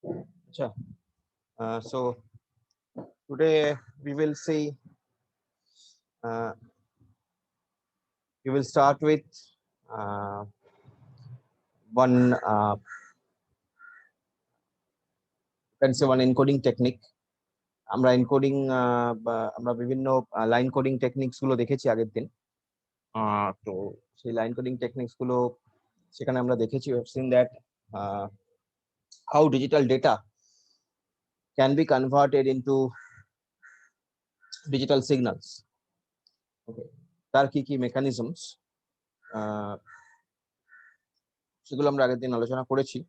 Sure. So today we will see. Uh, we will start with uh, one. Can say one encoding technique. আমরা encoding আমরা বিভিন্ন line coding techniques গুলো দেখেছি আগের দিন। তো সেই লাইন কোডিং টেকনিক্স গুলো সেখানে আমরা দেখেছি we have seen that how digital data can be converted into digital signals. Okay, তার কি কি মেকানিজমস সেগুলো আমরা আগের দিন আলোচনা করেছি।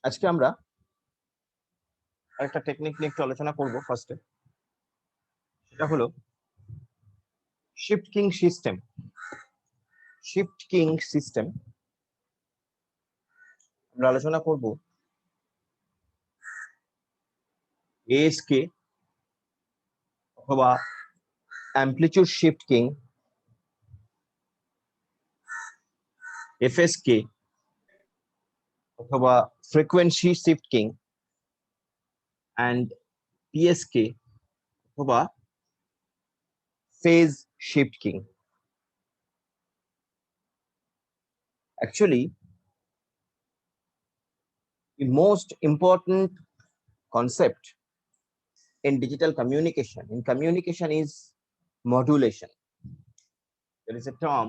আজকে আমরা একটা টেকনিক নিয়ে একটু আলোচনা করব। ফার্স্টে সেটা হলো shift king system. Shift king system আমরা আলোচনা করব এএসকে অথবা অ্যামপ্লিটিউড শিফট কিং, এফএসকে অথবা frequency shift king and PSK অথবা phase shift king. Actually, the most important concept in digital communication is modulation. There is a term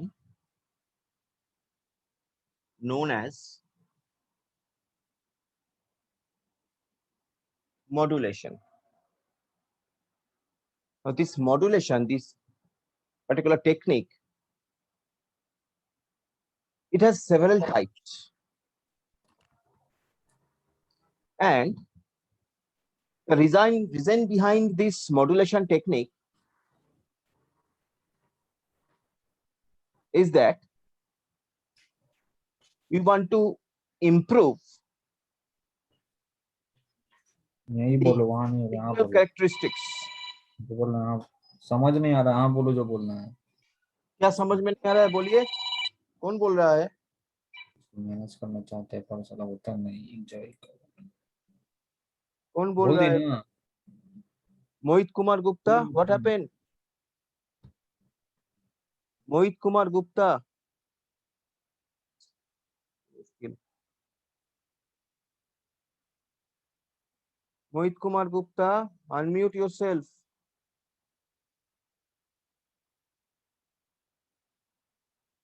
known as modulation. Now this modulation, this particular technique, it has several types, and the reason behind this modulation technique is that we want to improve यही बोलो, वहां नहीं हो रहा, signal characteristics. जो बोलना है आप समझ नहीं आ रहा, हाँ बोलो जो बोलना है। क्या समझ में नहीं आ रहा है? बोलिए, कौन बोल रहा है? मैनेज करना चाहते हैं पर साला होता नहीं, एंजॉय करो। कौन बोल बोल रहा दी है? ना। Mohit Kumar Gupta, what happened? Mohit Kumar Gupta, Mohit Kumar Gupta, unmute yourself.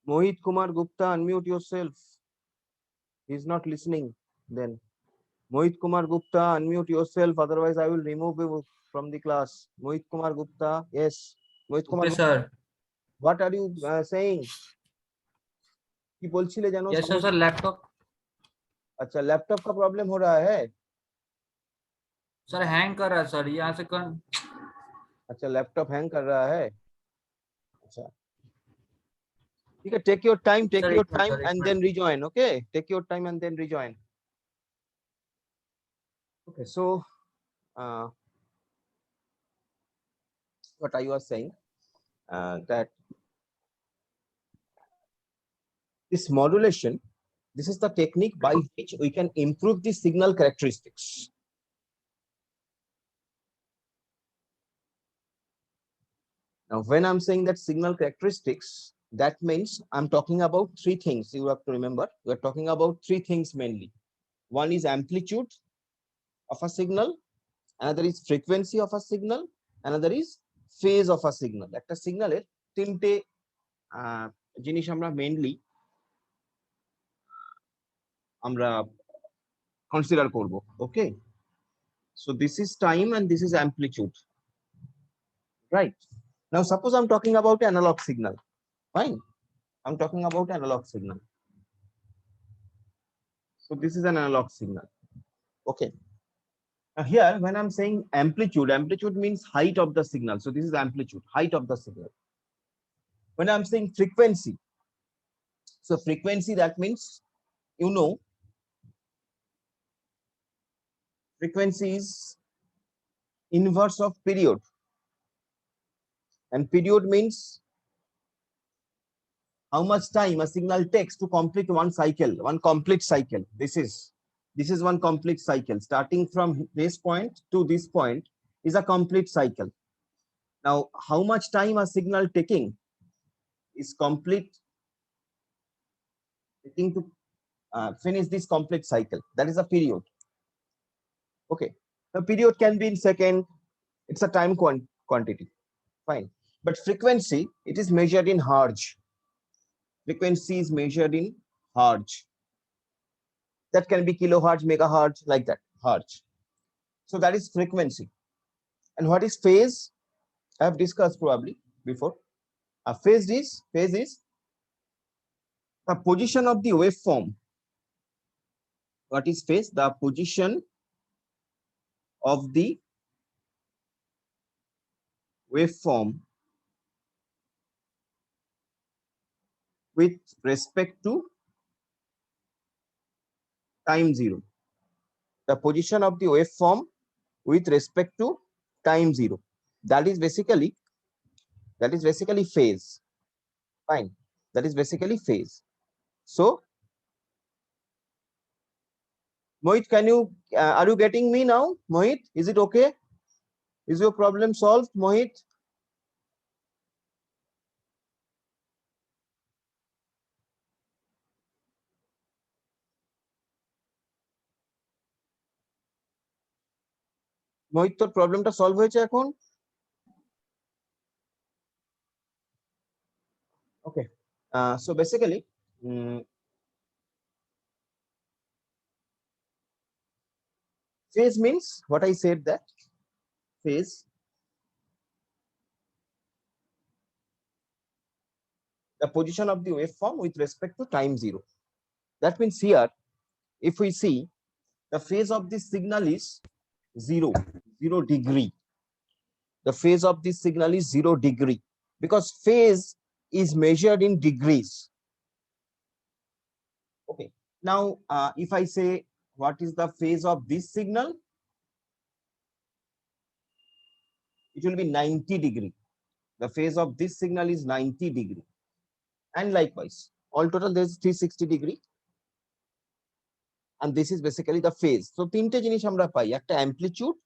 Mohit Kumar Gupta, unmute yourself. He's not listening. Then Mohit Kumar Gupta, unmute yourself. Otherwise, I will remove you from the class. Mohit Kumar Gupta, yes. Mohit Kumar, Okay, sir. what are you saying? কি বলছিলে জানো? Yes, sir. Laptop. अच्छा, laptop का problem हो रहा है। Sir hang कर रहा है सर, यहाँ से कौन? अच्छा, लैपटॉप हैंग कर रहा है। अच्छा, ठीक है, take your time and then rejoin. Okay, take your time and then rejoin. Okay, so what I was saying that this modulation, this is the technique by which we can improve the signal characteristics. Now, when I'm saying that signal characteristics, that means I'm talking about three things. You have to remember, we're talking about three things mainly. One is amplitude of a signal, another is frequency of a signal, another is phase of a signal. একটা সিগন্যালের তিনটে জিনিস আমরা mainly আমরা consider করব. ওকে, so this is time and this is amplitude, right? Now suppose I'm talking about analog signal. Fine, I'm talking about analog signal. So this is an analog signal. Okay, now here when I'm saying amplitude means height of the signal. So this is amplitude, height of the signal. When I'm saying frequency, so frequency, that means, you know, frequency is inverse of period, and period means how much time a signal takes to complete one cycle, one complete cycle. This is one complete cycle. Starting from this point to this point is a complete cycle. Now, how much time a signal taking is complete, taking to finish this complete cycle? That is a period. Okay, the period can be in second. It's a time quantity. Fine, but frequency, it is measured in hertz. Frequency is measured in hertz. That can be kilohertz, megahertz, like that, hertz. So that is frequency. And what is phase? I have discussed probably before. A phase is the position of the waveform. What is phase? The position of the waveform with respect to time zero. The position of the waveform with respect to time zero. That is basically phase. Fine. That is basically phase. So, Mohit, are you getting me now? Mohit, is it okay? Is your problem solved, Mohit? Mohit, তোর প্রবলেমটা solve হয়েছে এখন? Okay. So basically, phase means what I said, that phase the position of the waveform with respect to time zero. That means here, if we see, the phase of this signal is 0 degree. The phase of this signal is 0 degree, because phase is measured in degrees. Okay. Now, if I say what is the phase of this signal, it will be 90 degree. The phase of this signal is 90 degree. And likewise, all total there is 360 degree. And this is basically the phase. So তিনটে জিনিস আমরা পাই, একটা amplitude,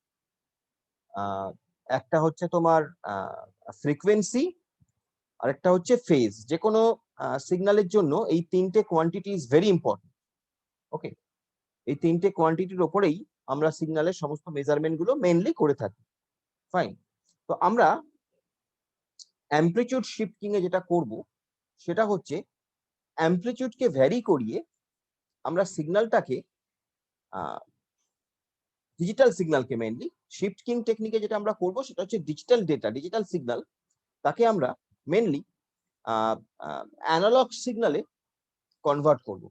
একটা হচ্ছে তোমার frequency, আর একটা হচ্ছে phase. যে কোনো সিগন্যালের জন্য এই তিনটে কোয়ান্টিটি ইজ ভেরি ইম্পর্টেন্ট। ওকে, এই তিনটে কোয়ান্টিটির উপরেই আমরা সিগন্যালের সমস্ত মেজারমেন্ট গুলো মেইনলি করে থাকি। ফাইন। তো আমরা অ্যামপ্লিটিউড শিফটিং এ যেটা করব সেটা হচ্ছে অ্যামপ্লিটিউডকে ভ্যারি করিয়ে আমরা সিগন্যালটাকে ডিজিটাল সিগন্যালকে মেইনলি শিফটিং টেকনিকে যেটা আমরা করব সেটা হচ্ছে ডিজিটাল ডেটা, ডিজিটাল সিগন্যাল, তাকে আমরা মেইনলি অ্যানালগ সিগন্যালে কনভার্ট করব।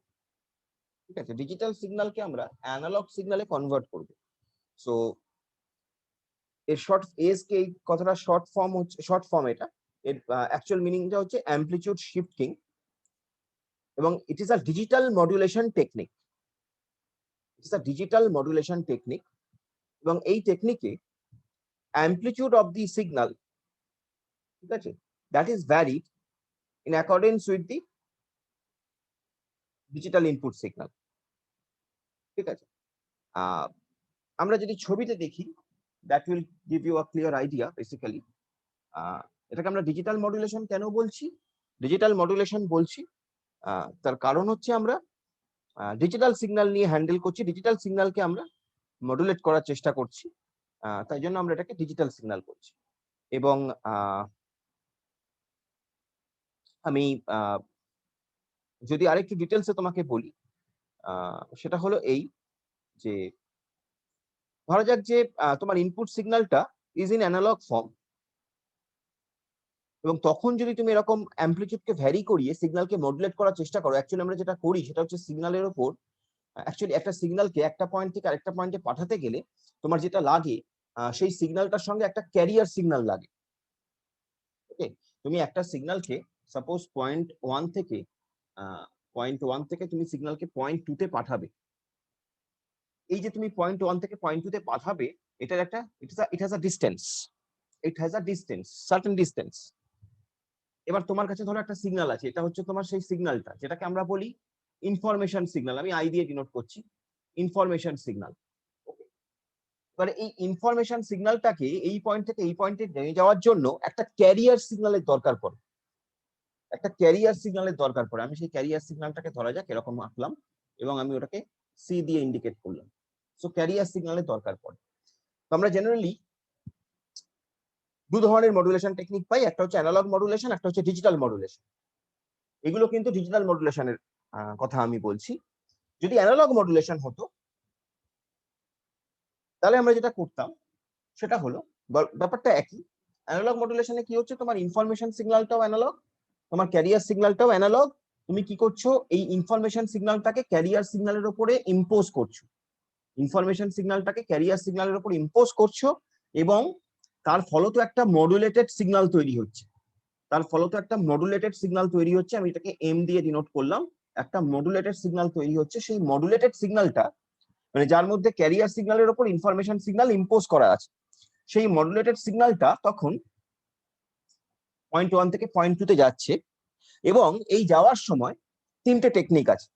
ঠিক আছে, ডিজিটাল সিগন্যালকে আমরা অ্যানালগ সিগন্যালে কনভার্ট করব। সো এর শর্ট এসকে এই কথাটা শর্ট ফর্ম এটা, এর অ্যাকচুয়াল মিনিংটা হচ্ছে অ্যামপ্লিটিউড শিফটিং, এবং it is a digital modulation technique. It is a digital modulation technique, এবং এই টেকনিকে অ্যামপ্লিটিউড অফ দি সিগন্যাল, ঠিক আছে, that is varied in accordance with the digital input signal. ঠিক আছে, আমরা যদি ছবিতে দেখি, that will give you a clear idea. Basically এটাকে আমরা ডিজিটাল মডুলেশন কেন বলছি? ডিজিটাল মডুলেশন বলছি তার কারণ হচ্ছে আমরা ডিজিটাল সিগন্যাল নিয়ে হ্যান্ডেল করছি, ডিজিটাল সিগন্যালকে আমরা মডুলেট করার চেষ্টা করছি, তাই জন্য আমরা এটাকে ডিজিটাল সিগন্যাল বলছি। এবং আমি যদি আরেকটু ডিটেলসে তোমাকে বলি, সেটা হলো এই যে ধরা যাক যে তোমার ইনপুট সিগন্যালটা ইজ ইন অ্যানালগ ফর্ম, এবং তখন যদি তুমি এরকম অ্যামপ্লিটিউডকে ভ্যারি করিয়ে সিগন্যালকে মডুলেট করার চেষ্টা করো, অ্যাকচুয়ালি আমরা যেটা করি সেটা হচ্ছে সিগন্যালের উপর, অ্যাকচুয়ালি একটা সিগন্যালকে একটা পয়েন্ট থেকে আরেকটা পয়েন্টে পাঠাতে গেলে তোমার যেটা লাগে, সেই সিগন্যালটার সঙ্গে একটা ক্যারিয়ার সিগন্যাল লাগে। ওকে, তুমি একটা সিগন্যালকে সাপোজ পয়েন্ট ওয়ান থেকে তুমি সিগন্যালকে পয়েন্ট টু তে পাঠাবে। এই যে তুমি পয়েন্ট ওয়ান থেকে পয়েন্ট টু তে পাঠাবে, এটার একটা it has a distance, certain distance. এবার তোমার কাছে ধরো একটা সিগন্যাল আছে, এটা হচ্ছে তোমার সেই সিগন্যালটা যেটাকে আমরা বলি ইনফরমেশন সিগন্যাল, আমি আই দিয়ে ডিনোট করছি ইনফরমেশন সিগন্যাল। এবার এই ইনফরমেশন সিগন্যালটাকে এই পয়েন্ট থেকে এই পয়েন্টে নিয়ে যাওয়ার জন্য একটা ক্যারিয়ার সিগন্যালের দরকার পড়ে, একটা ক্যারিয়ার সিগন্যালের দরকার পড়ে। আমি সেই ক্যারিয়ার সিগন্যালটাকে ধরা যাক এরকম আঁকলাম এবং আমি ওটাকে সি দিয়ে ইন্ডিকেট করলাম। সো ক্যারিয়ার সিগন্যালের দরকার পড়ে। তো আমরা জেনারেলি দু ধরনের মডুলেশন টেকনিক পাই, একটা হচ্ছে অ্যানালগ মডুলেশন, একটা হচ্ছে ডিজিটাল মডুলেশন। এগুলো কিন্তু ডিজিটাল মডুলেশনের কথা আমি বলছি। যদি অ্যানালগ মডুলেশন হতো তাহলে আমরা যেটা করতাম সেটা হলো ব্যাপারটা একই। অ্যানালগ মডুলেশনে কি হচ্ছে, তোমার ইনফরমেশন সিগন্যালটাও অ্যানালগ, তোমার ক্যারিয়ার সিগন্যালটাও অ্যানালগ। তুমি কি করছো, এই ইনফরমেশন সিগন্যালটাকে ক্যারিয়ার সিগন্যালের উপরে ইম্পোজ করছো, ইনফরমেশন সিগন্যালটাকে ক্যারিয়ার সিগন্যালের উপর ইম্পোজ করছো এবং তার ফলত একটা মডুলেটেড সিগন্যাল তৈরি হচ্ছে, তার ফলত একটা মডুলেটেড সিগন্যাল তৈরি হচ্ছে। আমি এটাকে এম দিয়ে ডিনোট করলাম, একটা মডুলেটেড সিগন্যাল তৈরি হচ্ছে। সেই মডুলেটেড সিগন্যালটা মানে যার মধ্যে ক্যারিয়ার সিগন্যালের উপর ইনফরমেশন সিগন্যাল ইম্পোজ করা আছে, সেই মডুলেটেড সিগন্যালটা তখন পয়েন্ট 1 থেকে পয়েন্ট 2 তে যাচ্ছে। এবং এই যাওয়ার সময় তিনটে টেকনিক আছে,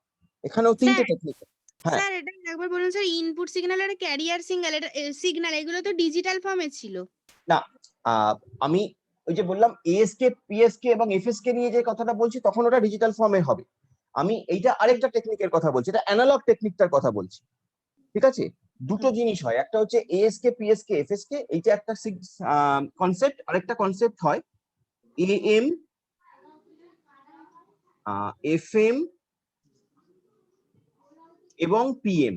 এখানেও তিনটে টেকনিক। হ্যাঁ স্যার এটা একবার বলুন স্যার, ইনপুট সিগন্যাল আর ক্যারিয়ার সিগন্যাল, এটা সিগন্যাল এগুলো তো ডিজিটাল ফর্মে ছিল। না, আমি ওই যে বললাম এএসকে পিএসকে এবং এফএসকে নিয়ে যে কথাটা বলছি তখন ওটা ডিজিটাল ফর্মে হবে। আমি এইটা আরেকটা টেকনিকের কথা বলছি, এটা অ্যানালগ টেকনিকটার কথা বলছি। ঠিক আছে, দুটো জিনিস হয়, একটা হচ্ছে এএসকে পিএসকে এফএসকে, এইটা একটা কনসেপ্ট। আরেকটা কনসেপ্ট হয় এএম এফএম এবং পিএম।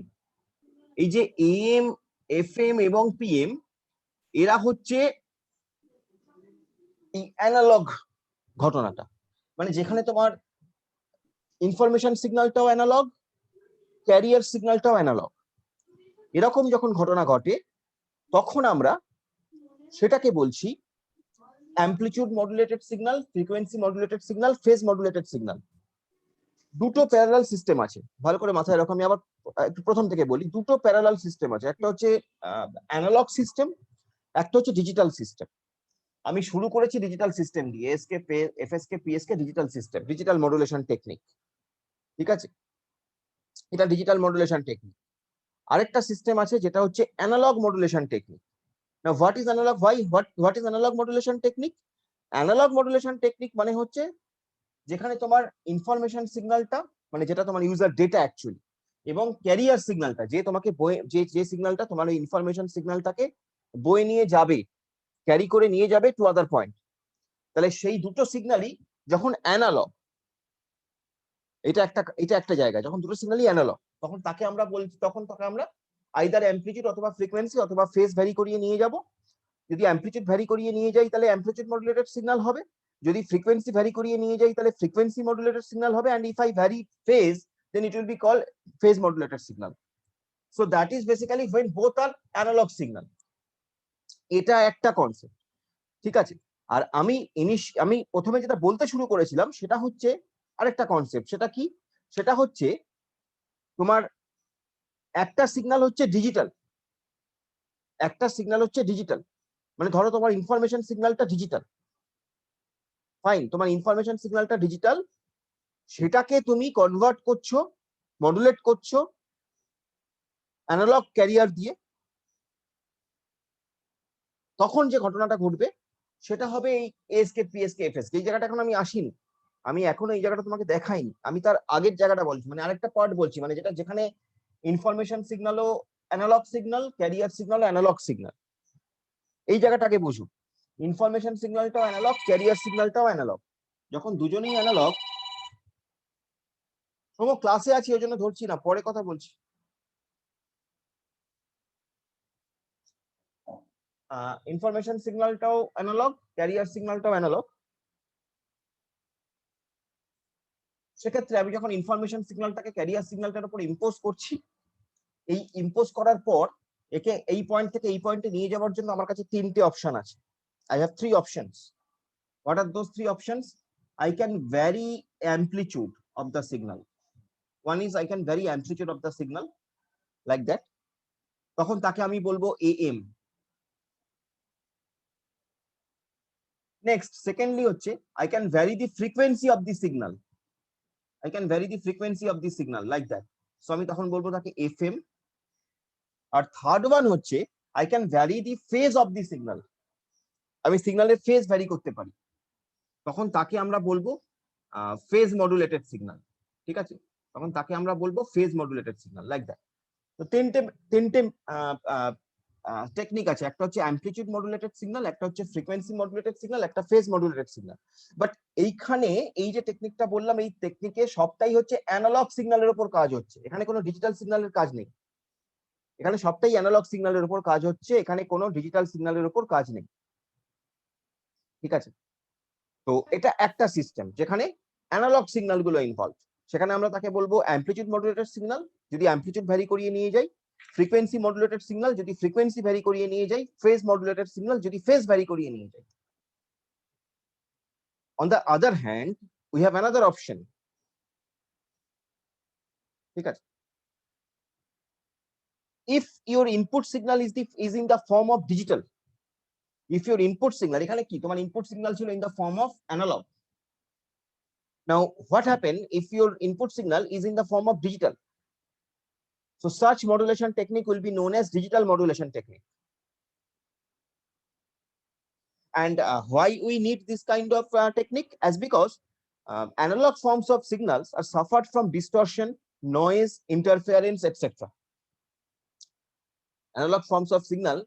এই যে এএম এফএম এবং পিএম এরা হচ্ছে এই অ্যানালগ ঘটনাটা, মানে যেখানে তোমার ইনফরমেশন সিগন্যালটাও অ্যানালগ, ক্যারিয়ার সিগন্যালটাও অ্যানালগ। এরকম যখন ঘটনা ঘটে তখন আমরা সেটাকে বলছি amplitude modulated signal, frequency modulated signal, phase modulated signal. দুটো প্যারালাল সিস্টেম আছে, ভালো করে মাথায় রাখো। আমি আবার একটু প্রথম থেকে বলি, দুটো প্যারালাল সিস্টেম আছে, একটা হচ্ছে অ্যানালগ সিস্টেম, একটা হচ্ছে ডিজিটাল সিস্টেম। আমি শুরু করেছি ডিজিটাল সিস্টেম দিয়ে, ASK FSK PSK digital system, digital modulation technique. ঠিক আছে, এটা ডিজিটাল মডুলেশন টেকনিক। আরেকটা সিস্টেম আছে যেটা হচ্ছে analogue modulation technique. Now what is analog? Why? What is analog modulation technique? Analog modulation technique মানে হচ্ছে যেখানে তোমার ইনফরমেশন সিগন্যালটা মানে যেটা তোমার ইউজার ডেটা অ্যাকচুয়ালি, এবং ক্যারিয়ার সিগন্যালটা যে তোমাকে যে সিগন্যালটা তোমার ওই ইনফরমেশন সিগন্যালটাকে বয়ে নিয়ে যাবে, ক্যারি করে নিয়ে যাবে টু আদার পয়েন্ট। তাহলে সেই দুটো সিগন্যালই যখন অ্যানালগ, এটা একটা জায়গা যখন দুটো সিগন্যালই অ্যানালগ, তখন তাকে আমরা বলছি, তখন তাকে আমরা আইদার অ্যামপ্লিটিউড অথবা ফ্রিকোয়েন্সি অথবা ফেজ ভ্যারি করিয়ে নিয়ে যাব। যদি অ্যামপ্লিটিউড ভ্যারি করিয়ে নিয়ে যাই তাহলে অ্যামপ্লিটিউড মডুলেটেড সিগন্যাল হবে, যদি ফ্রিকোয়েন্সি ভ্যারি করিয়ে নিয়ে যাই তাহলে ফ্রিকোয়েন্সি মডুলেটেড সিগন্যাল হবে, and if I vary phase then it will be called phase modulated signal. So that is basically when both are analog signal. এটা একটা কনসেপ্ট। ঠিক আছে, আর আমি প্রথমে যেটা বলতে শুরু করেছিলাম সেটা হচ্ছে আরেকটা কনসেপ্ট। সেটা কি? সেটা হচ্ছে তোমার একটা সিগন্যাল হচ্ছে ডিজিটাল, একটা সিগন্যাল হচ্ছে ডিজিটাল, মানে ধরো তোমার ইনফরমেশন সিগন্যালটা ডিজিটাল, ফাইন, তোমার ইনফরমেশন সিগন্যালটা ডিজিটাল, সেটাকে তুমি কনভার্ট করছো, মডুলেট করছো অ্যানালগ ক্যারিয়ার দিয়ে। তখন যে ঘটনাটা ঘটবে সেটা হবে এই এএসকে পিএসকে এফএসকে। এই জায়গাটা এখন আমি আসিনি, আমি এখনো এই জায়গাটা তোমাকে দেখাইনি, আমি তার আগের জায়গাটা বলছি, মানে আরেকটা পার্ট বলছি, মানে যেটা যেখানে ইনফরমেশন সিগন্যালও অ্যানালগ সিগন্যাল, ক্যারিয়ার সিগন্যালও অ্যানালগ সিগন্যাল। এই জায়গাটাকে বুঝুন, ইনফরমেশন সিগন্যালটাও অ্যানালগ, ক্যারিয়ার সিগন্যালটাও অ্যানালগ। যখন দুজনেই অ্যানালগ, ক্লাসে আছি ওই জন্য ধরছি না, পরে কথা বলছি। ইনফরমেশন সিগন্যালটাও অ্যানালগ, ক্যারিয়ার সিগন্যালটাও অ্যানালগ। সেক্ষেত্রে আমি যখন ইনফরমেশন সিগন্যালটাকে ক্যারিয়ার সিগন্যালটার উপর ইম্পোজ করছি, এই ইম্পোজ করার পর একে এই পয়েন্ট থেকে এই পয়েন্টে নিয়ে যাওয়ার জন্য আমার কাছে তিনটে অপশন আছে। I have three options. What are those three options? I can vary amplitude of the signal. One is I can vary amplitude of the signal like that. তখন তাকে আমি বলবো AM. নেক্সট সেকেন্ডলি হচ্ছে I can vary the frequency of the signal. I can vary the frequency of the signal like that. So আমি তখন বলবো তাকে FM। আর third one হচ্ছে I can vary the phase of the signal. আমি সিগন্যালের phase vary করতে পারি, তখন তাকে আমরা বলবো ফেজ মডুলেটেড সিগন্যাল। ঠিক আছে, তখন তাকে আমরা বলবো phase modulated signal like that. তো তিনটে টেকনিক আছে, একটা হচ্ছে অ্যামপ্লিটিউড মডুলেটেড সিগন্যাল, একটা হচ্ছে ফ্রিকোয়েন্সি মডুলেটেড সিগন্যাল, একটা ফেজ মডুলেটেড সিগন্যাল। বাট এইখানে এই যে টেকনিকটা বললাম, এই টেকনিকে সবটাই হচ্ছে অ্যানালগ সিগন্যালের উপর কাজ হচ্ছে, এখানে কোনো ডিজিটাল সিগন্যালের কাজ নেই। এখানে সবটাই অ্যানালগ সিগন্যালের উপর কাজ হচ্ছে, এখানে কোনো ডিজিটাল সিগন্যালের উপর কাজ নেই। ঠিক আছে, তো এটা একটা সিস্টেম যেখানে অ্যানালগ সিগন্যাল গুলো ইনভলভ। সেখানে আমরা তাকে বলবো অ্যামপ্লিটিউড মডুলেটেড সিগন্যাল যদি অ্যামপ্লিটিউড ভ্যারি করিয়ে নিয়ে যাই, ফ্রিকোয়েন্সি মডুলেটেড সিগন্যাল যদি ফ্রিকোয়েন্সি ভ্যারি করিয়ে নিয়ে যাই, ফেজ মডুলেটেড সিগন্যাল যদি ফেজ ভ্যারি করিয়ে নিয়ে যাই। On the other hand, we have another option. ঠিক আছে, if your input signal is in the form of digital, if your input signal, এখানে কি তোমার input signal ছিল in the form of analog. Now what happen if your input signal is in the form of digital? So such modulation technique will be known as digital modulation technique. And why we need this kind of technique? As because analog forms of signals are suffered from distortion, noise, interference, etc. Analog forms of signal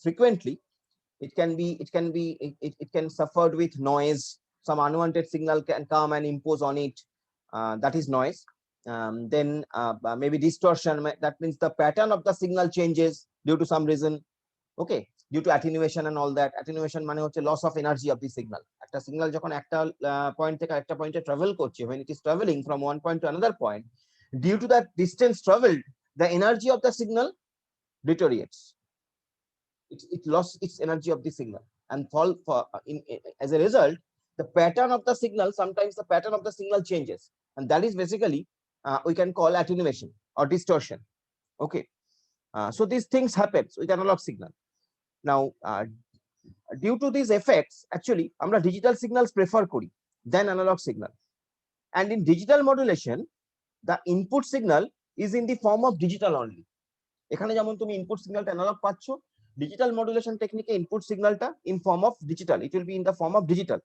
frequently it can suffered with noise. Some unwanted signal can come and impose on it, that is noise. Then maybe distortion, that means the pattern of the signal changes due to some reason. Okay, due to attenuation and all that. Attenuation মানে হচ্ছে loss of energy of the signal. একটা signal যখন একটা point থেকে একটা পয়েন্টে travel করছে, when it is traveling from one point to another point, due to that distance traveled, the energy of the signal deteriorates. It lost its energy of the signal, and as a result, the pattern of the signal, sometimes the pattern of the signal changes, and that is basically we can call attenuation or distortion. Okay, so these things happens with analog signal. Now due to these effects, actually আমরা digital signals prefer করি than analog signal. And in digital modulation, the input signal is in the form of digital only. এখানে যেমন তুমি input signalটা analog পাচ্ছ, digital modulation technique input signalটা in form of digital, it will be in the form of digital,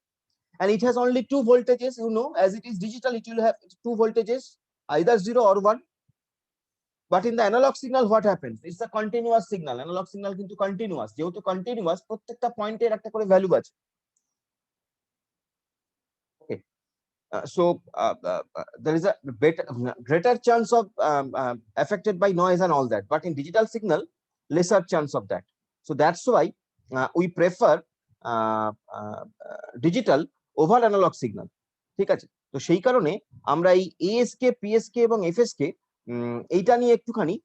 and it has only two voltages. You know, as it is digital, it will have two voltages, either 0 or 1. But in the analog signal, what happens? It's a continuous signal. Analog signal কিন্তু continuous, যেহেতু continuous, প্রত্যেকটা পয়েন্টের একটা করে value আছে। Okay, so there is a greater chance of affected by noise and all that, but in digital signal, lesser chance of that. So that's why we prefer digital over analog signal. ঠিক আছে, তো সেই কারণে আমরা এই ASK, PSK এবং FSK এইটা নিয়ে একটুখানি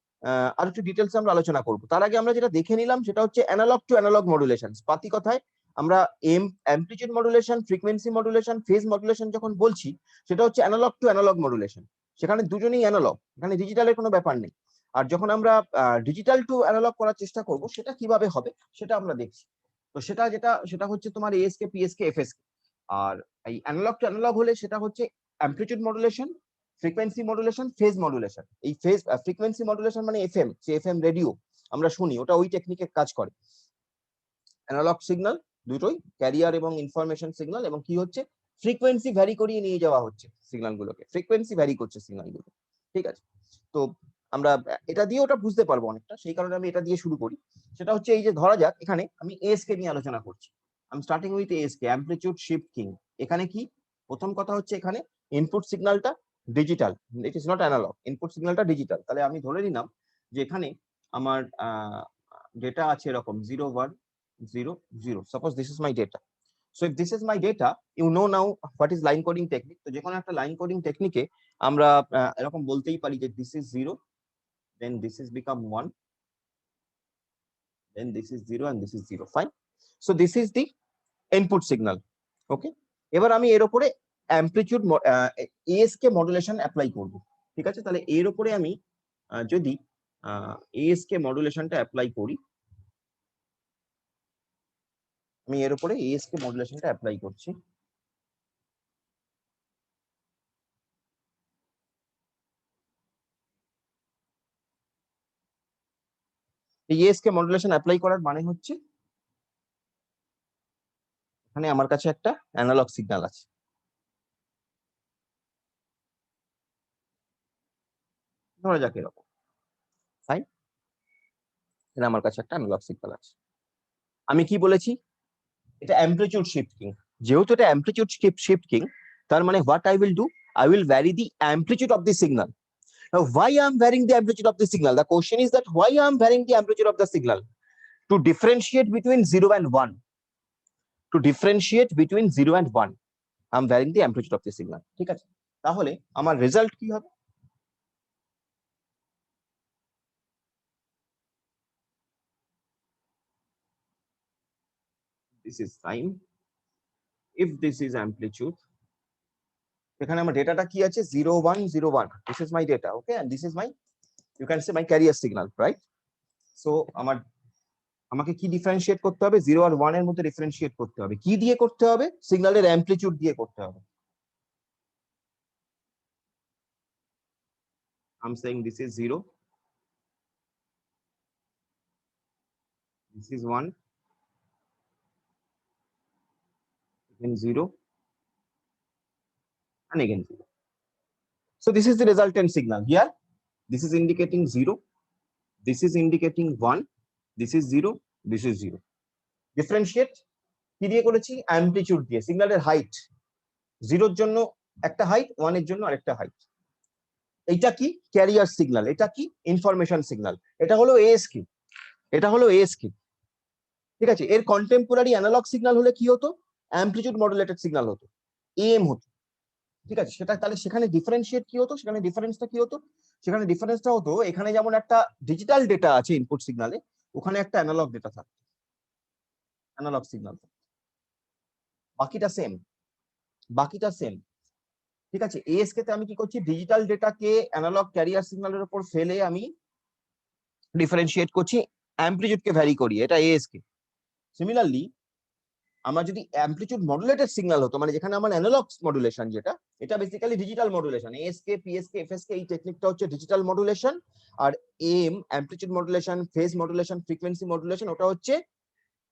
আর একটু ডিটেলস আমরা আলোচনা করব। তার আগে আমরা যেটা দেখে নিলাম সেটা হচ্ছে অ্যানালগ টু অ্যানালগ মডুলেশন। পাতি কথায় আমরা amplitude modulation, frequency modulation, phase modulation যখন বলছি, সেটা হচ্ছে অ্যানালগ টু অ্যানালগ মডুলেশন। সেখানে দুজনেই অ্যানালগ, এখানে ডিজিটালের কোনো ব্যাপার নেই। আর যখন আমরা ডিজিটাল টু অ্যানালগ করার চেষ্টা করব, সেটা কিভাবে হবে সেটা আমরা দেখছি। তো সেটা হচ্ছে তোমার ASK, PSK, FSK। আর এই অ্যানালগ টু অ্যানালগ হলে সেটা হচ্ছে amplitude modulation, frequency modulation, phase modulation. এই ফেজ ফ্রিকোয়েন্সি মডুলেশন মানে FM, যে FM রেডিও আমরা শুনি, ওটা ওই টেকনিকে কাজ করে। অ্যানালগ সিগন্যাল দুটোই ক্যারিয়ার এবং ইনফরমেশন সিগন্যাল, এবং কি হচ্ছে ফ্রিকোয়েন্সি ভ্যারি করিয়ে নিয়ে যাওয়া হচ্ছে সিগন্যালগুলোকে, ফ্রিকোয়েন্সি ভ্যারি করছে সিগন্যালগুলো। ঠিক আছে, তো আমরা এটা দিয়ে ওটা বুঝতে পারবো অনেকটা, সেই কারণে আমি এটা দিয়ে শুরু করি। সেটা হচ্ছে এই যে ধরা যাক এখানে আমি ASK নিয়ে আলোচনা করছি। আমি starting with ASK, amplitude shift keying. এখানে কি প্রথম কথা হচ্ছে, এখানে ইনপুট সিগন্যালটা digital, it is not analog, input সিগন্যালটা ডিজিটাল। তাহলে আমি ধরে নিলাম যে এখানে আমার ডেটা আছে এরকম 0 1 0 0. Suppose this is my data. So if this is my data, you know now what is line coding technique. তো যে কোনো একটা লাইন কোডিং টেকনিকে আমরা এরকম বলতেই পারি যে this is 0, then this is become 1, then this is 0 and this is 0. Fine. So this is the input signal. Okay, এবার আমি এর উপরে অ্যামপ্লিটিউড ASK মডুলেশন অ্যাপ্লাই করব। ঠিক আছে, তাহলে এর উপরে আমি যদি ASK মডুলেশনটা অ্যাপ্লাই করি, আমি এর উপরে ASK মডুলেশনটা অ্যাপ্লাই করছি। এই ASK মডুলেশন অ্যাপ্লাই করার মানে হচ্ছে এখানে আমার কাছে একটা অ্যানালগ সিগন্যাল আছে, ধরা যাক এরকম, ফাইন। এখানে আমার কাছে একটা অ্যানালগ সিগন্যাল আছে। আমি কি বলেছি, এটা অ্যামপ্লিটিউড শিফটিং। যেহেতু এটা অ্যামপ্লিটিউড শিফটিং, তার মানে what I will do, I will vary the amplitude of the signal. Now, why I am varying the amplitude of the signal? The question is that why I am varying the amplitude of the signal? To differentiate between 0 and 1. To differentiate between 0 and 1. I am varying the amplitude of the signal. ঠিক আছে? তাহলে আমার result কি হবে? This is time. If this is amplitude, এখানে আমার ডেটাটা কি আছে, 0 1 0 1. This is my data, okay, and this is my, you can say my carrier signal, right? So আমাকে কি ডিফারেন্সিয়েট করতে হবে, 0 আর 1 এর মধ্যে ডিফারেন্সিয়েট করতে হবে। কি দিয়ে করতে হবে? সিগন্যালের অ্যামপ্লিটিউড দিয়ে করতে হবে। I'm saying this is 0, this is 1, again 0, and again 0. So this is the resultant signal. Here, this is indicating 0, this is indicating 1, this is 0, this is 0. Differentiate কি দিয়ে করেছি? অ্যামপ্লিটিউড দিয়ে। সিগন্যালের হাইট, 0 এর জন্য একটা হাইট, 1 এর জন্য আরেকটা হাইট। এটা কি? Career signal. এটা কি? Information signal. এটা হলো ASK, এটা হলো ASK। ঠিক আছে? এর কন্টেম্পোরারি অ্যানালগ সিগন্যাল হলে কি হতো? অ্যামপ্লিটিউড মডুলেটেড সিগন্যাল হতো, AM হতো। ঠিক আছে? সেটা তাহলে সেখানে ডিফারেন্সিয়েট কি হতো? সেখানে ডিফারেন্সটা কি হতো? সেখানে ডিফারেন্সটা হতো, এখানে যেমন একটা ডিজিটাল ডেটা আছে ইনপুট সিগন্যালে, ওখানে একটা অ্যানালগ ডেটা থাকতো, অ্যানালগ সিগন্যাল। বাকিটা সেম, বাকিটা সেম। ঠিক আছে? ASK তে আমি কি করছি, ডিজিটাল ডেটাকে অ্যানালগ ক্যারিয়ার সিগন্যালের উপর ফেলে আমি ডিফারেন্সিয়েট করছি, অ্যামপ্লিটিউডকে ভ্যারি করি, এটা ASK। সিমিলারলি আমার যদি অ্যামপ্লিটিউড মডুলেটেড সিগন্যাল হতো, মানে যেখানে আমার অ্যানালগ মডুলেশন, যেটা এটা basically digital modulation, ASK PSK FSK, এই টেকনিকটা হচ্ছে ডিজিটাল মডুলেশন। আর AM amplitude modulation, phase modulation, frequency modulation, ওটা হচ্ছে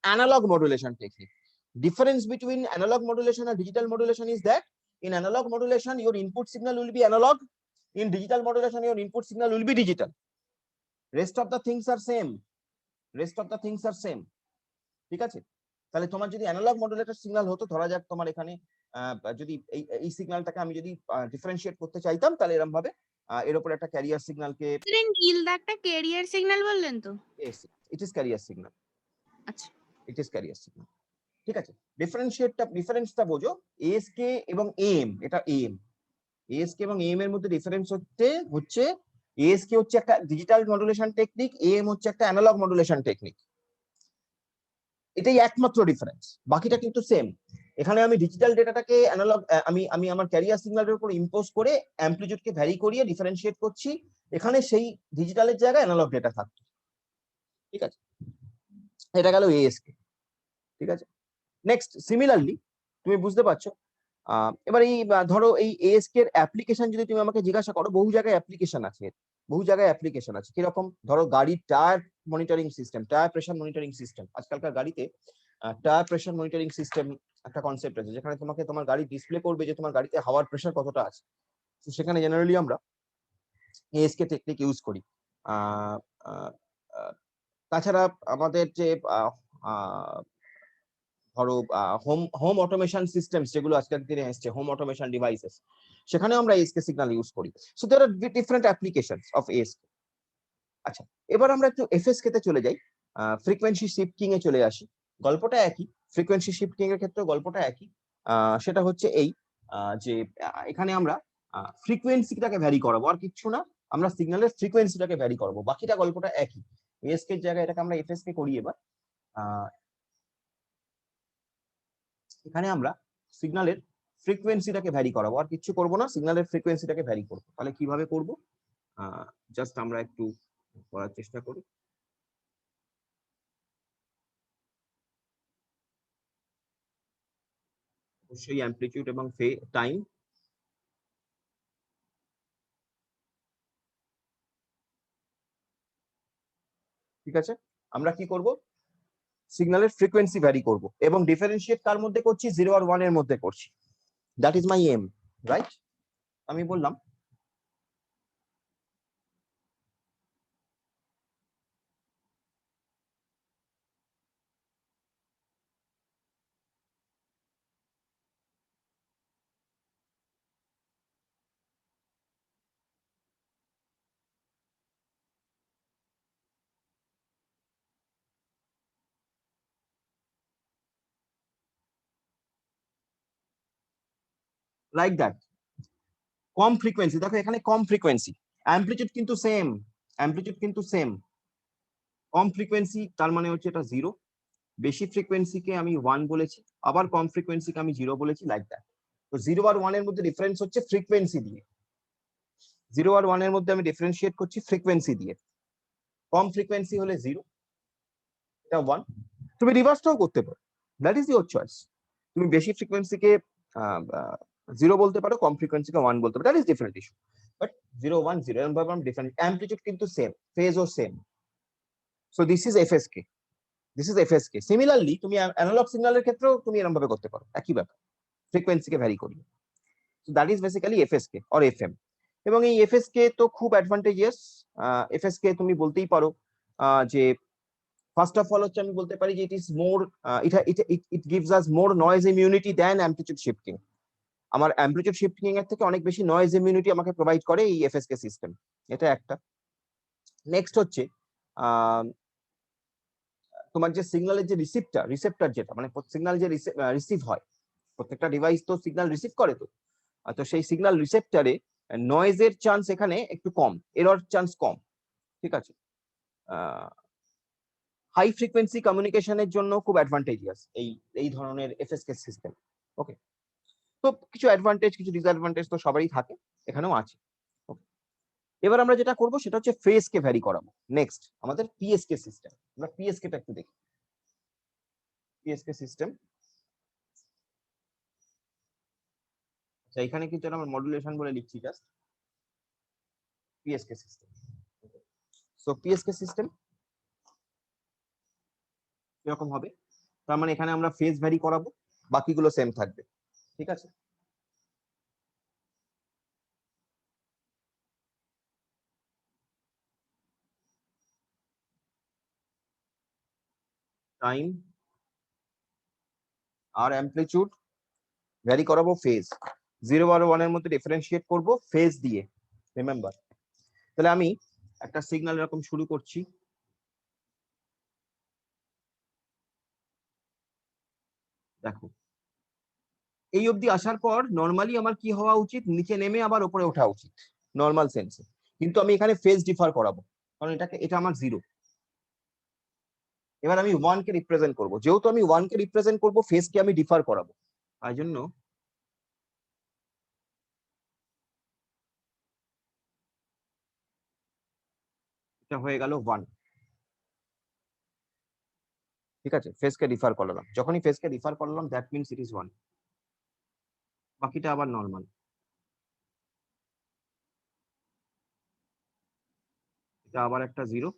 analogue modulation technique. Difference between analog modulation and digital modulation is that in analog modulation your input signal will be analog, in digital modulation your input signal will be digital. Rest of the things are same, rest of the things are same. ঠিক আছে? তাহলে তোমার যদি analogue modulated signal হতো, ধরা যাক তোমার এখানে যদি এই সিগন্যালটাকে আমি যদি ডিফারেন্সিয়েট করতে চাইতাম, তাহলে এরকম ভাবে এর উপর একটা ক্যারিয়ার সিগন্যালকে, নীল দাগটা ক্যারিয়ার সিগন্যাল বললেন তো? ইট ইজ ক্যারিয়ার সিগন্যাল, আচ্ছা, ইট ইজ ক্যারিয়ার সিগন্যাল। ঠিক আছে? ডিফারেন্সটা বোঝো, ASK এবং AM, এটা AM, ASK এবং AM এর মধ্যে ডিফারেন্স হচ্ছে ASK হচ্ছে একটা ডিজিটাল মডুলেশন টেকনিক, AM হচ্ছে একটা অ্যানালগ মডুলেশন টেকনিক। এটাই একমাত্র ডিফারেন্স, বাকিটা কিন্তু সেম। এখানে আমি ডিজিটাল ডেটাটাকে অ্যানালগ, আমি আমার ক্যারিয়ার সিগন্যালের উপর ইম্পোজ করে অ্যামপ্লিটিউডকে ভ্যারি করিয়ে ডিফারেন্সিয়েট করছি, এখানে সেই ডিজিটালের জায়গায় অ্যানালগ ডেটা থাকছে। ঠিক আছে? এটা গেল ASK। ঠিক আছে? নেক্সট, সিমিলারলি তুমি বুঝতে পারছো, এবার এই ধরো এই ASK এর অ্যাপ্লিকেশন যদি তুমি আমাকে জিজ্ঞাসা করো, বহু জায়গায় অ্যাপ্লিকেশন আছে, বহু জায়গায় অ্যাপ্লিকেশন আছে। কিরকম? ধরো গাড়ির tyre monitoring system, tyre pressure monitoring system. আজকালকার গাড়িতে টায়ার প্রেশার মনিটরিং সিস্টেম একটা কনসেপ্ট আছে, যেখানে তোমাকে তোমার গাড়ি ডিসপ্লে করবে যে তোমার গাড়িতে হাওয়ার প্রেশার কতটা আছে। তো সেখানে জেনারেলি আমরা ASK টেকনিক ইউজ করি। আহ, আহ, আহ, তাছাড়া আমাদের যে ধরো হোম অটোমেশন সিস্টেমস যেগুলো আজকের দিনে এসছে, হোম অটোমেশন ডিভাইসেস, সেখানে আমরা ASK সিগন্যাল ইউজ করি। So there are different applications of ASK। আচ্ছা, এবার আমরা একটু FSK তে চলে যাই, ফ্রিকোয়েন্সি শিফটিং এ চলে আসি। গল্পটা একই, ফ্রিকোয়েন্সি শিফটিং এর ক্ষেত্রে গল্পটা একই। সেটা হচ্ছে এই যে এখানে আমরা ফ্রিকোয়েন্সিটাকে ভ্যারি করাবো, আর কিচ্ছু না, আমরা সিগন্যালের ফ্রিকোয়েন্সিটাকে ভ্যারি করবো, বাকিটা গল্পটা একই। ASK এর জায়গায় এটাকে আমরা FSK করি। এবার এখানে আমরা সিগন্যালের ফ্রিকোয়েন্সিটাকে ভ্যারি করাবো, আর কিছু করবো না, সিগন্যালের ফ্রিকোয়েন্সিটাকে ভ্যারি করবো। তাহলে কিভাবে করব, জাস্ট আমরা একটু করার চেষ্টা করি। অবশ্যই অ্যামপ্লিটিউড এবং টাইম। ঠিক আছে, আমরা কি করব, সিগন্যালের ফ্রিকোয়েন্সি ভ্যারি করব এবং ডিফারেন্সিয়েট কার মধ্যে করছি, 0 আর 1 এর মধ্যে করছি। That is my M, right? আমি বললাম লাইক দ্যাট। কম ফ্রিকোয়েন্সি, দেখো এখানে কম ফ্রিকোয়েন্সি, অ্যামপ্লিটিউড কিন্তু সেম, অ্যামপ্লিটিউড কিন্তু সেম। কম ফ্রিকোয়েন্সি তার মানে হচ্ছে এটা 0, বেশি ফ্রিকোয়েন্সিকে আমি 1 বলেছি, আবার কম ফ্রিকোয়েন্সিকে আমি 0 বলেছি, লাইক দ্যাট। তো 0 আর 1 এর মধ্যে ডিফারেন্স হচ্ছে ফ্রিকোয়েন্সি দিয়ে, 0 আর 1 এর মধ্যে আমি ডিফারেন্সিয়েট করছি ফ্রিকোয়েন্সি দিয়ে। কম ফ্রিকোয়েন্সি হলে 0, এটা 1। তুমি রিভার্সটাও করতে পারো, দ্যাট ইজ ইউর চয়েস। তুমি বেশি ফ্রিকোয়েন্সিকে 0 বলতে পারো, কম ফ্রিকোয়েন্সিকে 1 বলতে পারো, that is different issue. But 0 1 0 এরকম ভাবে আমরা ডিফারেন্ট, অ্যামপ্লিটিউড কিন্তু সেম, ফেজও same. So this is FSK, this is FSK. Similarly তুমি অ্যানালগ সিগন্যালের ক্ষেত্রেও তুমি এরকম ভাবে করতে পারো, একই ব্যাপার, ফ্রিকোয়েন্সিকে ভ্যারি করি। So that is basically FSK or FM. এবং এই এফএসকে তো খুব অ্যাডভান্টেজিয়াস। এফএসকে তুমি বলতেই পারো যে ফার্স্ট অফ অল হচ্ছে আমি বলতে পারি যে it is more, it gives us more noise immunity than amplitude shifting. আমার অ্যামপ্লিটিউড শিফটিং এর থেকে অনেক বেশি নয়েজ ইমিউনিটি আমাকে প্রোভাইড করে এই এফএসকে সিস্টেম, এটা একটা। নেক্সট হচ্ছে তোমার যে সিগন্যালের যে রিসেপ্টর যেটা মানে সিগন্যাল যে রিসিভ হয়, প্রত্যেকটা ডিভাইস তো সিগন্যাল রিসিভ করে, তো তো সেই সিগন্যাল রিসেপ্টরে নয়েজের চান্স এখানে একটু কম, এরর চান্স কম। ঠিক আছে, হাই ফ্রিকোয়েন্সি কমিউনিকেশনের জন্য খুব অ্যাডভান্টেজিয়াস এই এই ধরনের এফএসকে সিস্টেম। ওকে, তো কিছু অ্যাডভান্টেজ কিছু ডিসঅ্যাডভান্টেজ তো সবারই থাকে, এখানেও আছে। ওকে, এবার আমরা যেটা করব সেটা হচ্ছে ফেজ কে ভ্যারি করাবো। নেক্সট আমাদের পিএসকে সিস্টেম, আমরা পিএসকে টা একটু দেখি। পিএসকে সিস্টেম, এখানে কিন্তু আমরা মডুলেশন বলে লিখছি জাস্ট, পিএসকে সিস্টেম। সো পিএসকে সিস্টেম এরকম হবে, তার মানে এখানে আমরা ফেজ ভ্যারি করাবো, বাকিগুলো সেম থাকবে। ঠিক আছে, টাইম আর অ্যামপ্লিটিউড ভ্যারি করাবো ফেজ, 0 আর 1 এর মধ্যে ডিফারেন্সিয়েট করব ফেজ দিয়ে, রিমেম্বার। তাহলে আমি একটা সিগন্যাল এরকম শুরু করছি, দেখো এই অবধি আসার পর নরমালি আমার কি হওয়া উচিত, নিচে নেমে আবার উপরে ওঠা উচিত নর্মাল সেন্সে, কিন্তু আমি এখানে ফেজ ডিফার করাবো, কারণ এটা আমার 0। এবার আমি 1 কে রিপ্রেজেন্ট করব, যেহেতু আমি 1 কে রিপ্রেজেন্ট করব ফেজ কে আমি ডিফার করাবো, তাই জন্য এটা হয়ে গেল 1। ঠিক আছে, ফেজ কে ডিফার করলাম, যখনই ফেজ কে ডিফার করলাম দ্যাট মিন্স ইট ইজ 1, বাকিটা আবার নর্মাল। এটা আবার একটা 0,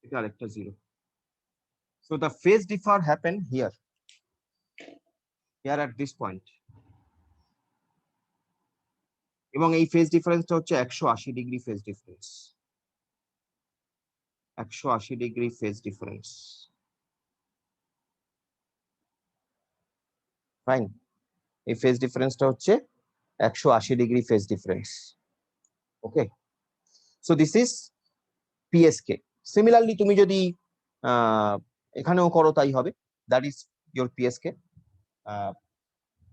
এটা আরেকটা 0। So the phase differ happen here at this point, এবং এই ফেজ ডিফারেন্সটা হচ্ছে 180 degree phase difference, 180 degree phase difference. Fine, এই ফেজ ডিফারেন্সটা হচ্ছে 180 degree phase difference. Okay, so this is PSK. Similarly তুমি যদি এখানেও করো তাই হবে, দ্যাট ইজ ইওর পিএসকে।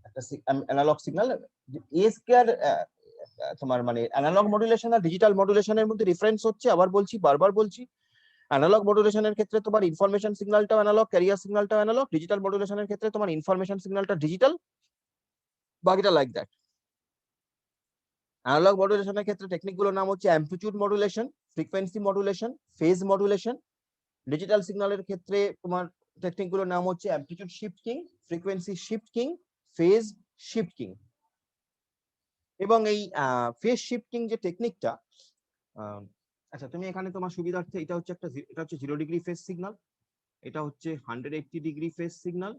একটা অ্যানালগ সিগন্যাল এসকে আর তোমার মানে অ্যানালগ মডুলেশন আর ডিজিটাল মডুলেশনের মধ্যে ডিফারেন্স হচ্ছে, আবার বলছি, বারবার বলছি, অ্যানালগ মডুলেশনের ক্ষেত্রে তোমার ইনফরমেশন সিগন্যালটাও অ্যানালগ, ক্যারিয়ার সিগন্যালটাও অ্যানালগ, ডিজিটাল মডুলেশনের ক্ষেত্রে তোমার ইনফরমেশন সিগন্যালটা ডিজিটাল, বাকিটা লাইক দ্যাট। অ্যানালগ মডুলেশনের ক্ষেত্রে টেকনিক গুলোর নাম হচ্ছে amplitude modulation, frequency modulation, phase modulation, digital সিগন্যালের ক্ষেত্রে তোমার টেকনিক গুলোর নাম হচ্ছে amplitude shift keying, frequency shift keying, phase shift keying. এবং এই ফেজ শিফটিং যে টেকনিকটা, আচ্ছা তুমি এখানে তোমার সুবিধার্থে এটা হচ্ছে 0 ডিগ্রি ফেজ সিগন্যাল, এটা হচ্ছে 180 ডিগ্রি ফেজ সিগন্যাল,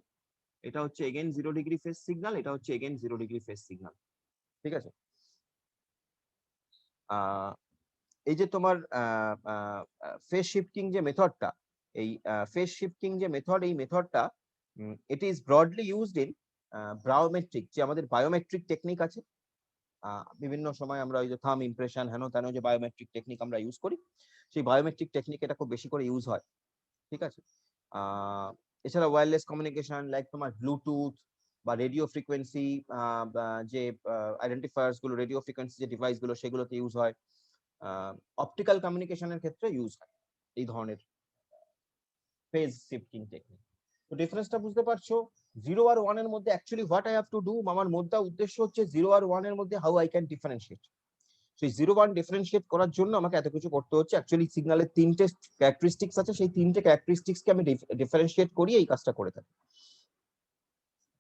এটা হচ্ছে এগেইন 0 ডিগ্রি ফেজ সিগন্যাল, এটা হচ্ছে এগেইন 0 ডিগ্রি ফেজ সিগন্যাল। ঠিক আছে, এই যে তোমার ফেজ শিফটিং যে মেথডটা, এই ফেজ শিফটিং যে মেথড, এই মেথডটা it is broadly used in biometric, যে আমাদের বায়োমেট্রিক টেকনিক আছে। বিভিন্ন সময় আমরা ওই যে থাম ইমপ্রেশন হেন তেন যে বায়োমেট্রিক টেকনিক আমরা ইউজ করি, সেই বায়োমেট্রিক টেকনিক এটা খুব বেশি করে ইউজ হয়। ঠিক আছে, এছাড়া ওয়্যারলেস কমিউনিকেশন লাইক তোমার ব্লুটুথ বা রেডিও ফ্রিকোয়েন্সি, যে আইডেন্টিফায়ার্স গুলো, রেডিও ফ্রিকোয়েন্সি যে ডিভাইস গুলো, সেগুলোতে ইউজ হয়। অপটিক্যাল কমিউনিকেশনের ক্ষেত্রে ইউজ হয় এই ধরনের ফেজ শিফটিং টেকনিক। তো ডিফারেন্সটা বুঝতে পারছো? 0 আর 1 এর মধ্যে actually what I have to do, আমার মোদ্দা উদ্দেশ্য হচ্ছে 0 আর 1 এর মধ্যে হাউ আই ক্যান ডিফারেন্সিয়েট। সেই 0-1 ডিফারেন্সিয়েট করার জন্য আমাকে এত কিছু করতে হচ্ছে। অ্যাকচুয়ালি সিগন্যালের 3টে ক্যারেক্টারিস্টিক্স আছে, সেই 3টে ক্যারেক্টারিস্টিক্সকে আমি ডিফারেন্সিয়েট করিয়ে এই কাজটা করে থাকি।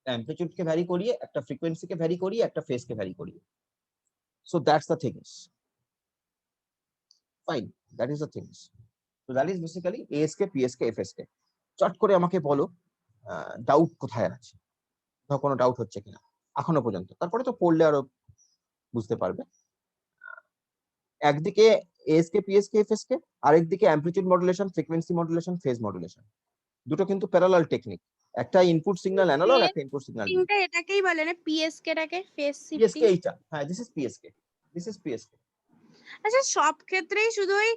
অ্যামপ্লিটিউডকে ভ্যারি করিয়ে, একটা ফ্রিকোয়েন্সিকে ভ্যারি করিয়ে, একটা ফেজকে ভ্যারি করিয়ে। So that's the things. Fine, that is the things. So that is basically ASK, PSK, FSK. চট করে আমাকে বলো ডাউট কোথায় আছে, কোনো ডাউট হচ্ছে কিনা এখনো পর্যন্ত। তারপরে তো পড়লে আরো বুঝতে পারবে। একদিকে এএসকে, পিএসকে, এফএসকে, আরেকদিকে amplitude modulation, frequency modulation, phase modulation. দুটো কিন্তু প্যারালাল টেকনিক, একটা ইনপুট সিগন্যাল অ্যানালগ, একটা ইনপুট সিগন্যাল ডিজিটাল। তিনটা এটাকেই বলে না, পিএসকে টাকে ফেজ শিফটিং। পিএসকে এইটা, হ্যাঁ দিস ইজ পিএসকে, দিস ইজ পিএসকে। আচ্ছা, সব ক্ষেত্রেই শুধু ওই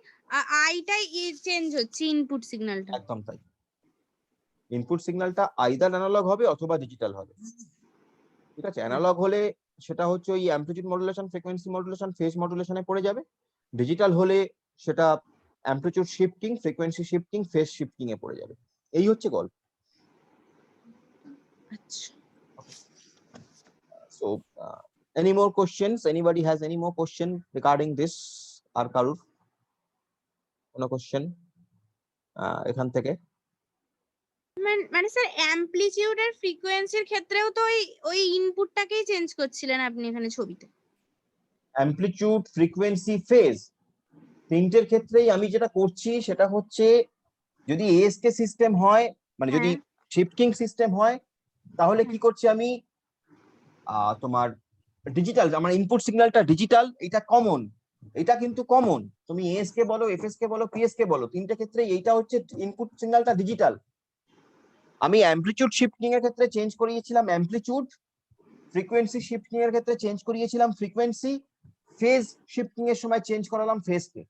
আইটাই চেঞ্জ হচ্ছে, ইনপুট সিগন্যালটা? একদম তাই। ইনপুট সিগন্যালটা আইদার অ্যানালগ হবে অথবা ডিজিটাল হবে। ঠিক আছে, অ্যানালগ হলে সেটা হচ্ছে ওই amplitude modulation, frequency modulation, phase মডুলেশনে পড়ে যাবে। ডিজিটাল হলে সেটা amplitude shifting, frequency shifting, phase shifting এ পড়ে যাবে। এই হচ্ছে গল্প। আচ্ছা, So, any more questions? Anybody has any more question regarding this? আর কারুর কোনো কোশ্চেন এখান থেকে? মানে স্যার অ্যামপ্লিটিউড আর ফ্রিকোয়েন্সির ক্ষেত্রেও তো ওই ইনপুটটাকেই চেঞ্জ করছিলেন আপনি এখানে ছবিতে। অ্যামপ্লিটিউড, ফ্রিকোয়েন্সি, ফেজ, তিনটের ক্ষেত্রেই আমি যেটা করছি সেটা হচ্ছে, যদি এএসকে সিস্টেম হয়, মানে যদি শিফটিং সিস্টেম হয়, তাহলে কি করছি আমি, তোমার ডিজিটাল, আমার ইনপুট সিগন্যালটা ডিজিটাল, এটা কমন, এটা কিন্তু কমন। তুমি এএসকে বলো, এফএসকে বলো, পিএসকে বলো, তিনটে ক্ষেত্রে এইটা হচ্ছে ইনপুট সিগন্যালটা ডিজিটাল। আমি অ্যামপ্লিটিউড শিফটিং এর ক্ষেত্রে চেঞ্জ করিয়েছিলাম অ্যামপ্লিটিউড, ফ্রিকোয়েন্সি শিফটিং এর ক্ষেত্রে চেঞ্জ করিয়েছিলাম ফ্রিকোয়েন্সি, ফেজ শিফটিং এর সময় চেঞ্জ করালাম ফেজকে।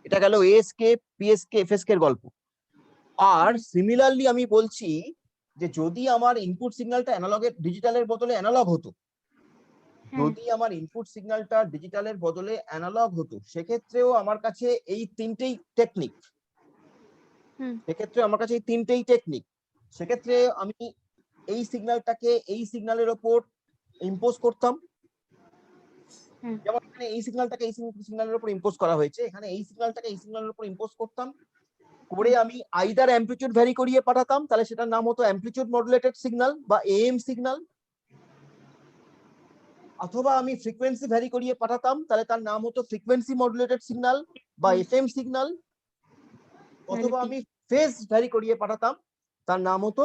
এটা গেল এএসকে, পিএসকে, এফএসকে এর গল্প। আর সিমিলারলি আমি বলছি যে যদি আমার ইনপুট সিগন্যালটা অ্যানালগের, ডিজিটালের বদলে অ্যানালগ হতো, যদি আমার ইনপুট সিগন্যালটা ডিজিটালের বদলে অ্যানালগ হতো, সেক্ষেত্রেও আমার কাছে এই তিনটেই টেকনিক, সেক্ষেত্রে আমার কাছে এই তিনটেই টেকনিক। সেক্ষেত্রে আমি এই সিগন্যালটাকে এই সিগন্যালের ওপর ইম্পোজ করতাম, যেমন এখানে এই সিগন্যালটাকে এই সিগন্যালের উপর ইম্পোজ করা হয়েছে, এখানে এই সিগন্যালটাকে এই সিগন্যালের উপর ইম্পোজ করতাম, করে আমি আইদার অ্যামপ্লিটিউড ভ্যারি করিয়ে পাঠাতাম, তাহলে সেটার নাম হতো অ্যামপ্লিটিউড মডুলেটেড সিগন্যাল বা এএম সিগন্যাল, অথবা আমি ফ্রিকোয়েন্সি ভ্যারি করিয়ে পাঠাতাম, তাহলে তার নাম হতো ফ্রিকোয়েন্সি মডুলেটেড সিগন্যাল বা এফএম সিগন্যাল, অথবা আমি ফেজ ভ্যারি করিয়ে পাঠাতাম, তার নাম হতো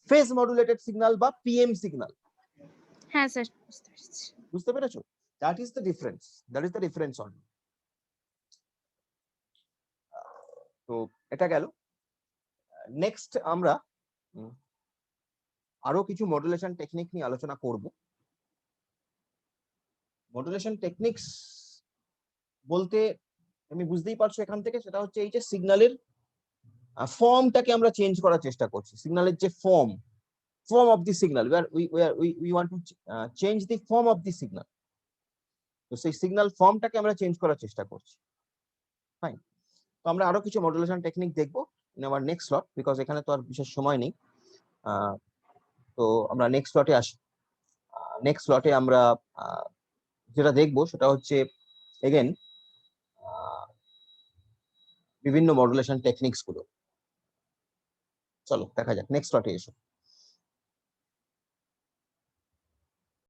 ফেজ মডুলেটেড সিগন্যাল বা পিএম সিগন্যাল। হ্যাঁ স্যার, বুঝতে পেরেছো? That is the difference, that is the difference on. তো এটা গেল। নেক্সট আমরা আরো কিছু মডুলেশন টেকনিক নিয়ে আলোচনা করব। মডুলেশন টেকনিক্স বলতে আমি বুঝতেই পারছো এখান থেকে, সেটা হচ্ছে এই যে সিগন্যালের ফর্মটাকে আমরা চেঞ্জ করার চেষ্টা করছি, সিগন্যালের যে form of the signal, we want to change the form of the signal. তো সেই সিগন্যাল ফর্মটাকে আমরা চেঞ্জ করার চেষ্টা করছি। ফাইন, তো আমরা আরো কিছু মডুলেশন টেকনিক দেখবো in our next slot, because এখানে তো আর বিশেষ সময় নেই। তো আমরা নেক্সট স্লটে আসি। নেক্সট স্লটে আমরা যেটা দেখবো সেটা হচ্ছে এগেন বিভিন্ন মডুলেশন টেকনিক্স গুলো। চলো দেখা যাক নেক্সট পার্টে এসো।